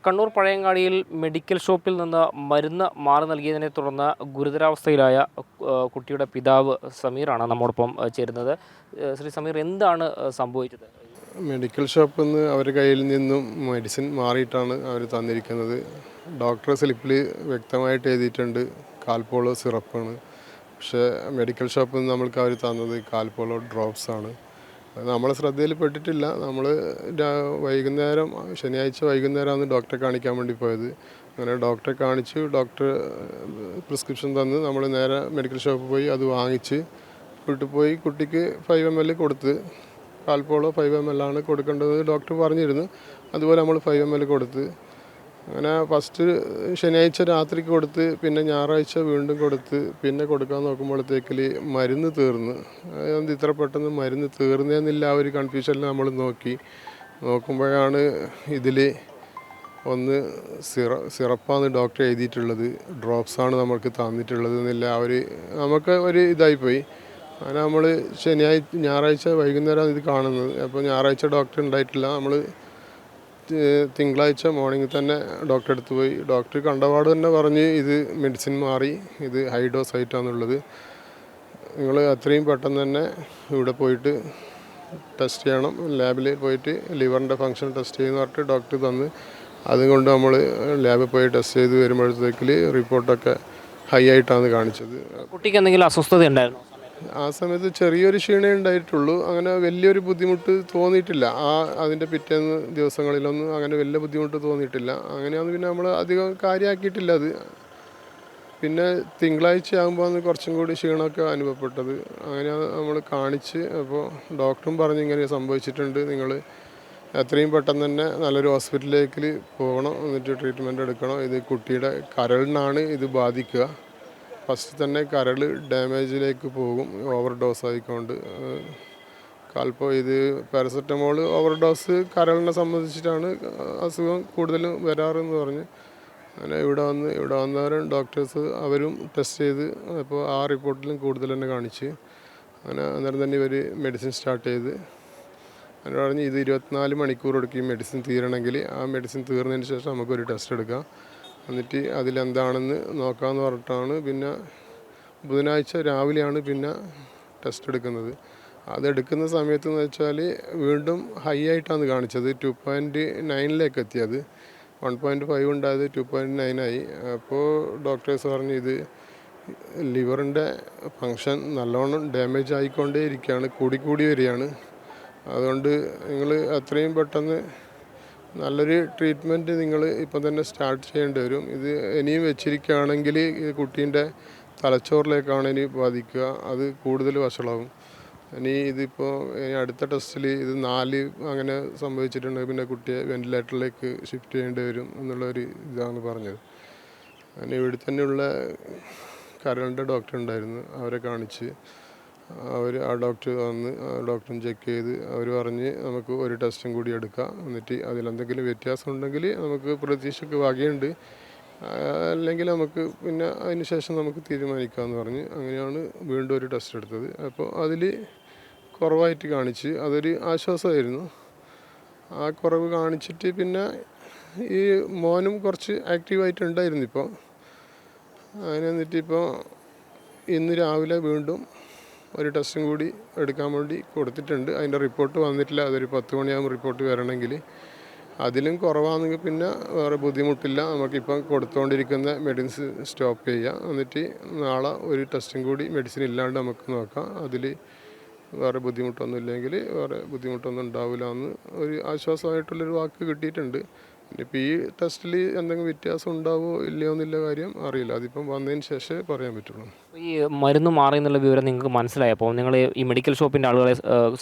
Kannur പഴയങ്ങാടിയിൽ medical ഷോപ്പിൽ നിന്ന് മരുന്ന് മാറി നൽകിയതിനെ തുടർന്ന് ഗുരുതരാവസ്ഥയിലായ കുട്ടിയുടെ പിതാവ് സമീറാണ് നമ്മോടൊപ്പം ചേരുന്നത്. ശ്രീ സമീർ, എന്താണ് സംഭവിച്ചത്? മെഡിക്കൽ ഷോപ്പിൽ നിന്ന് അവരുടെ കയ്യിൽ നിന്നും മെഡിസിൻ മാറിയിട്ടാണ് അവർ തന്നിരിക്കുന്നത്. ഡോക്ടർ സ്ലിപ്പിൽ വ്യക്തമായിട്ട് എഴുതിയിട്ടുണ്ട് കാൽപോളോ സിറപ്പാണ്. പക്ഷേ മെഡിക്കൽ ഷോപ്പിൽ നിന്ന് നമ്മൾക്ക് അവർ തന്നത് കാൽപോളോ ഡ്രോപ്സ് ആണ്. അത് നമ്മളെ ശ്രദ്ധയിൽപ്പെട്ടിട്ടില്ല. നമ്മൾ വൈകുന്നേരം ശനിയാഴ്ച വൈകുന്നേരമാണ് ഡോക്ടറെ കാണിക്കാൻ വേണ്ടി പോയത്. അങ്ങനെ ഡോക്ടറെ കാണിച്ചു, ഡോക്ടർ പ്രിസ്ക്രിപ്ഷൻ തന്ന് നമ്മൾ നേരെ മെഡിക്കൽ ഷോപ്പിൽ പോയി അത് വാങ്ങിച്ച് വീട്ടിൽ പോയി കുട്ടിക്ക് 5 ml കൊടുത്ത്. കാൽപോളോ 5 ml ആണ് കൊടുക്കേണ്ടത് ഡോക്ടർ പറഞ്ഞിരുന്നു. അതുപോലെ നമ്മൾ 5 ml കൊടുത്ത്. അങ്ങനെ ഫസ്റ്റ് ശനിയാഴ്ച രാത്രിക്ക് കൊടുത്ത്, പിന്നെ ഞായറാഴ്ച വീണ്ടും കൊടുത്ത്, പിന്നെ കൊടുക്കാൻ നോക്കുമ്പോഴത്തേക്കിൽ മരുന്ന് തീർന്ന്. അതെന്ത് ഇത്ര പെട്ടെന്ന് മരുന്ന് തീർന്നതെന്നില്ല ആ ഒരു കൺഫ്യൂഷനിൽ നമ്മൾ നോക്കുമ്പോഴാണ് ഇതിൽ ഒന്ന് സിറപ്പാണ് ഡോക്ടർ എഴുതിയിട്ടുള്ളത്, ഡ്രോപ്സാണ് നമുക്ക് തന്നിട്ടുള്ളത് എന്നില്ല. നമുക്ക് ഒരു ഇതായിപ്പോയി. അങ്ങനെ നമ്മൾ ഞായറാഴ്ച വൈകുന്നേരമാണ് ഇത് കാണുന്നത്. അപ്പോൾ ഞായറാഴ്ച ഡോക്ടർ ഉണ്ടായിട്ടില്ല. നമ്മൾ തിങ്കളാഴ്ച മോർണിംഗ് തന്നെ ഡോക്ടറെ അടുത്ത് പോയി. ഡോക്ടർ കണ്ടപാട് തന്നെ പറഞ്ഞ് ഇത് മെഡിസിൻ മാറി, ഇത് ഹൈ ഡോസ് ആയിട്ടാണുള്ളത്, നിങ്ങൾ എത്രയും പെട്ടെന്ന് തന്നെ ഇവിടെ പോയിട്ട് ടെസ്റ്റ് ചെയ്യണം, ലാബിൽ പോയിട്ട് ലിവറിൻ്റെ ഫങ്ഷൻ ടെസ്റ്റ് ചെയ്യുന്ന പറഞ്ഞിട്ട് ഡോക്ടർ തന്ന്. അതുകൊണ്ട് നമ്മൾ ലാബിൽ പോയി ടെസ്റ്റ് ചെയ്ത് വരുമ്പോഴത്തേക്കിൽ റിപ്പോർട്ടൊക്കെ ഹൈ ആയിട്ടാണ് കാണിച്ചത്. കുട്ടിക്ക് എന്തെങ്കിലും അസ്വസ്ഥത ഉണ്ടായിരുന്നു? ആ സമയത്ത് ചെറിയൊരു ക്ഷീണേ ഉണ്ടായിട്ടുള്ളൂ. അങ്ങനെ വലിയൊരു ബുദ്ധിമുട്ട് തോന്നിയിട്ടില്ല. അതിൻ്റെ പിറ്റേന്ന് ദിവസങ്ങളിലൊന്നും അങ്ങനെ വലിയ ബുദ്ധിമുട്ട് തോന്നിയിട്ടില്ല. അങ്ങനെയാണ് പിന്നെ നമ്മൾ അധികം കാര്യമാക്കിയിട്ടില്ല അത്. പിന്നെ തിങ്കളാഴ്ച ആകുമ്പോൾ കുറച്ചും കൂടി ക്ഷീണമൊക്കെ അനുഭവപ്പെട്ടത്. അങ്ങനെയാണ് നമ്മൾ കാണിച്ച്. അപ്പോൾ ഡോക്ടറും പറഞ്ഞ് ഇങ്ങനെ സംഭവിച്ചിട്ടുണ്ട്, നിങ്ങൾ എത്രയും പെട്ടെന്ന് തന്നെ നല്ലൊരു ഹോസ്പിറ്റലിലേക്ക് പോകണം, എന്നിട്ട് ട്രീറ്റ്മെൻറ്റ് എടുക്കണം. ഇത് കുട്ടിയുടെ കരളിനാണ് ഇത് ബാധിക്കുക. ഫസ്റ്റ് തന്നെ കരൾ ഡാമേജിലേക്ക് പോകും ഓവർ ഡോസ് ആയിക്കൊണ്ട്. ഇത് പാരസെറ്റമോൾ ഓവർ ഡോസ് കരളിനെ സംബന്ധിച്ചിട്ടാണ് അസുഖം കൂടുതലും വരാറെന്ന് പറഞ്ഞ്. അങ്ങനെ ഇവിടെ വന്നവരും ഡോക്ടേഴ്സ് അവരും ടെസ്റ്റ് ചെയ്ത്, അപ്പോൾ ആ റിപ്പോർട്ടിലും കൂടുതൽ തന്നെ കാണിച്ച്. അങ്ങനെ അന്നേരം തന്നെ ഇവർ മെഡിസിൻ സ്റ്റാർട്ട് ചെയ്ത്. അങ്ങനെ പറഞ്ഞ് ഇത് 24 മണിക്കൂർ എടുക്കും മെഡിസിൻ തീരണമെങ്കിൽ. ആ മെഡിസിൻ തീർന്നതിന് ശേഷം നമുക്കൊരു ടെസ്റ്റ് എടുക്കാം, എന്നിട്ട് അതിലെന്താണെന്ന് നോക്കാമെന്ന് പറഞ്ഞിട്ടാണ്. പിന്നെ ബുധനാഴ്ച രാവിലെയാണ് പിന്നെ ടെസ്റ്റ് എടുക്കുന്നത്. അതെടുക്കുന്ന സമയത്ത് എന്ന് വെച്ചാൽ വീണ്ടും ഹൈ ആയിട്ടാണ് കാണിച്ചത്. 2.9 എത്തിയത്. 1.5 ഉണ്ടായത് 2.9 ആയി. അപ്പോൾ ഡോക്ടേഴ്സ് പറഞ്ഞു ഇത് ലിവറിൻ്റെ ഫങ്ഷൻ നല്ലോണം ഡാമേജ് ആയിക്കൊണ്ടേ ഇരിക്കുകയാണ്, കൂടി വരികയാണ്. അതുകൊണ്ട് നിങ്ങൾ എത്രയും പെട്ടെന്ന് നല്ലൊരു ട്രീറ്റ്മെൻറ്റ് നിങ്ങൾ ഇപ്പം തന്നെ സ്റ്റാർട്ട് ചെയ്യേണ്ടി വരും. ഇത് ഇനിയും വെച്ചിരിക്കുകയാണെങ്കിൽ കുട്ടീൻ്റെ തലച്ചോറിലേക്കാണ് ഇനി ബാധിക്കുക, അത് കൂടുതൽ വഷളാവും. ഇതിപ്പോൾ അടുത്ത ടെസ്റ്റിൽ ഇത് 4 അങ്ങനെ സംഭവിച്ചിട്ടുണ്ടെങ്കിൽ പിന്നെ കുട്ടിയെ വെൻറ്റിലേറ്ററിലേക്ക് ഷിഫ്റ്റ് ചെയ്യേണ്ടി വരും എന്നുള്ളൊരു ഇതാണ് പറഞ്ഞത്. അങ്ങനെ ഇവിടെ തന്നെയുള്ള കരളിൻ്റെ ഡോക്ടർ ഉണ്ടായിരുന്നു, അവരെ കാണിച്ച്. ആ ഡോക്ടർ വന്ന് ഡോക്ടറും ചെക്ക് ചെയ്ത് അവർ പറഞ്ഞ് നമുക്ക് ഒരു ടെസ്റ്റും കൂടി എടുക്കാം, എന്നിട്ട് അതിലെന്തെങ്കിലും വ്യത്യാസം ഉണ്ടെങ്കിൽ നമുക്ക് പ്രതീക്ഷയ്ക്ക് വകയുണ്ട്, അല്ലെങ്കിൽ നമുക്ക് പിന്നെ അതിന് ശേഷം നമുക്ക് തീരുമാനിക്കാമെന്ന് പറഞ്ഞ്. അങ്ങനെയാണ് വീണ്ടും ഒരു ടെസ്റ്റ് എടുത്തത്. അപ്പോൾ അതിൽ കുറവായിട്ട് കാണിച്ച്, അതൊരു ആശ്വാസമായിരുന്നു. ആ കുറവ് കാണിച്ചിട്ട് പിന്നെ ഈ മോനും കുറച്ച് ആക്റ്റീവായിട്ടുണ്ടായിരുന്നു ഇപ്പോൾ. അങ്ങനെ എന്നിട്ടിപ്പോൾ ഇന്ന് രാവിലെ വീണ്ടും ഒരു ടെസ്റ്റും കൂടി എടുക്കാൻ വേണ്ടി കൊടുത്തിട്ടുണ്ട്. അതിൻ്റെ റിപ്പോർട്ട് വന്നിട്ടില്ല. അതൊരു 10 മണിയാകുമ്പോൾ റിപ്പോർട്ട് വരണമെങ്കിൽ. അതിലും കുറവാണെങ്കിൽ പിന്നെ വേറെ ബുദ്ധിമുട്ടില്ല, നമുക്കിപ്പം കൊടുത്തുകൊണ്ടിരിക്കുന്ന മെഡിസിൻ സ്റ്റോപ്പ് ചെയ്യാം, എന്നിട്ട് നാളെ ഒരു ടെസ്റ്റും കൂടി മെഡിസിൻ ഇല്ലാണ്ട് നമുക്ക് നോക്കാം. അതിൽ വേറെ ബുദ്ധിമുട്ടൊന്നും ഇല്ലെങ്കിൽ വേറെ ബുദ്ധിമുട്ടൊന്നും ഉണ്ടാവില്ല എന്ന് ഒരു ആശ്വാസമായിട്ടുള്ളൊരു വാക്ക് കിട്ടിയിട്ടുണ്ട്. ഇനിയിപ്പോൾ ഈ ടെസ്റ്റിൽ എന്തെങ്കിലും വ്യത്യാസം ഉണ്ടാവുമോ ഇല്ലയോ എന്നുള്ള കാര്യം അറിയില്ല. അതിപ്പം വന്നതിന് ശേഷമേ പറയാൻ പറ്റുള്ളൂ. ഈ മരുന്ന് മാറി എന്നുള്ള വിവരം നിങ്ങൾക്ക് മനസ്സിലായപ്പോൾ നിങ്ങൾ ഈ മെഡിക്കൽ ഷോപ്പിൻ്റെ ആളുകളെ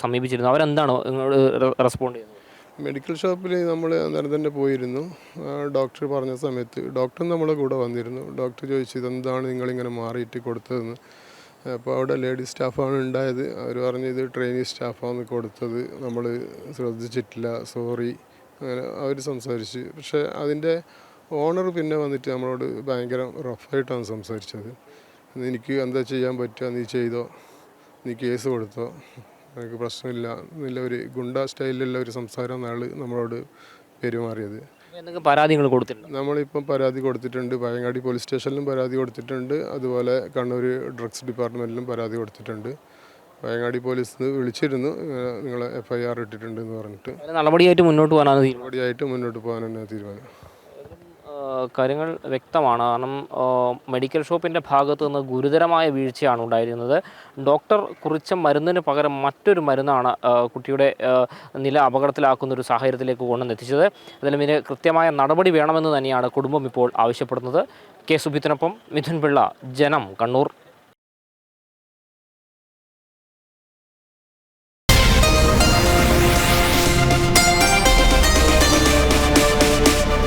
സമീപിച്ചിരുന്നു, അവരെന്താണോ നിങ്ങളോട് റെസ്പോണ്ട് ചെയ്യുന്നത്? മെഡിക്കൽ ഷോപ്പിൽ നമ്മൾ അന്നേരം തന്നെ പോയിരുന്നു. ഡോക്ടർ പറഞ്ഞ സമയത്ത് ഡോക്ടർ നമ്മളെ കൂടെ വന്നിരുന്നു. ഡോക്ടർ ചോദിച്ചു ഇതെന്താണ് നിങ്ങളിങ്ങനെ മാറിയിട്ട് കൊടുത്തതെന്ന്. അപ്പോൾ അവിടെ ലേഡി സ്റ്റാഫാണ് ഉണ്ടായത്. അവർ പറഞ്ഞു ഇത് ട്രെയിനിങ് സ്റ്റാഫാണ് കൊടുത്തത്, നമ്മൾ ശ്രദ്ധിച്ചിട്ടില്ല, സോറി, അങ്ങനെ അവർ സംസാരിച്ച്. പക്ഷേ അതിൻ്റെ ഓണർ പിന്നെ വന്നിട്ട് നമ്മളോട് ഭയങ്കര റഫായിട്ടാണ് സംസാരിച്ചത്. എനിക്ക് എന്താ ചെയ്യാൻ പറ്റുക, നീ ചെയ്തോ, നീ കേസ് കൊടുത്തോ, എനിക്ക് പ്രശ്നമില്ല എന്നുള്ള ഒരു ഗുണ്ട സ്റ്റൈലിലുള്ള ഒരു സംസാരം നമ്മളോട് പെരുമാറിയത്. എന്തെങ്കിലും പരാതികൾ കൊടുത്തിട്ടുണ്ട്? നമ്മളിപ്പം പരാതി കൊടുത്തിട്ടുണ്ട്, പഴയങ്ങാടി പോലീസ് സ്റ്റേഷനിലും പരാതി കൊടുത്തിട്ടുണ്ട്, അതുപോലെ കണ്ണൂർ ഡ്രഗ്സ് ഡിപ്പാർട്ട്മെൻറ്റിലും പരാതി കൊടുത്തിട്ടുണ്ട്. പഴയങ്ങാടി പോലീസ് വിളിച്ചിരുന്നു, നിങ്ങൾ FIR ഇട്ടിട്ടുണ്ട് എന്ന് പറഞ്ഞിട്ട്. അതിന് നടപടിയായിട്ട് മുന്നോട്ട് പോകാനാണ് തീരുമാനം. നടപടിയായിട്ട് മുന്നോട്ട് പോകാൻ തന്നെ തീരുമാനം. കാര്യങ്ങൾ വ്യക്തമാണ്. കാരണം മെഡിക്കൽ ഷോപ്പിൻ്റെ ഭാഗത്തു നിന്ന് ഗുരുതരമായ വീഴ്ചയാണ് ഉണ്ടായിരുന്നത്. ഡോക്ടർ കുറിച്ച മരുന്നിന് പകരം മറ്റൊരു മരുന്നാണ് കുട്ടിയുടെ നില അപകടത്തിലാക്കുന്ന ഒരു സാഹചര്യത്തിലേക്ക് കൊണ്ടുവന്നെത്തിച്ചത്. അതിലും ഇതിന് കൃത്യമായ നടപടി വേണമെന്ന് തന്നെയാണ് കുടുംബം ഇപ്പോൾ ആവശ്യപ്പെടുന്നത്. കെ സുബിത്തിനൊപ്പം മിഥുൻ പിള്ള, ജനം, കണ്ണൂർ.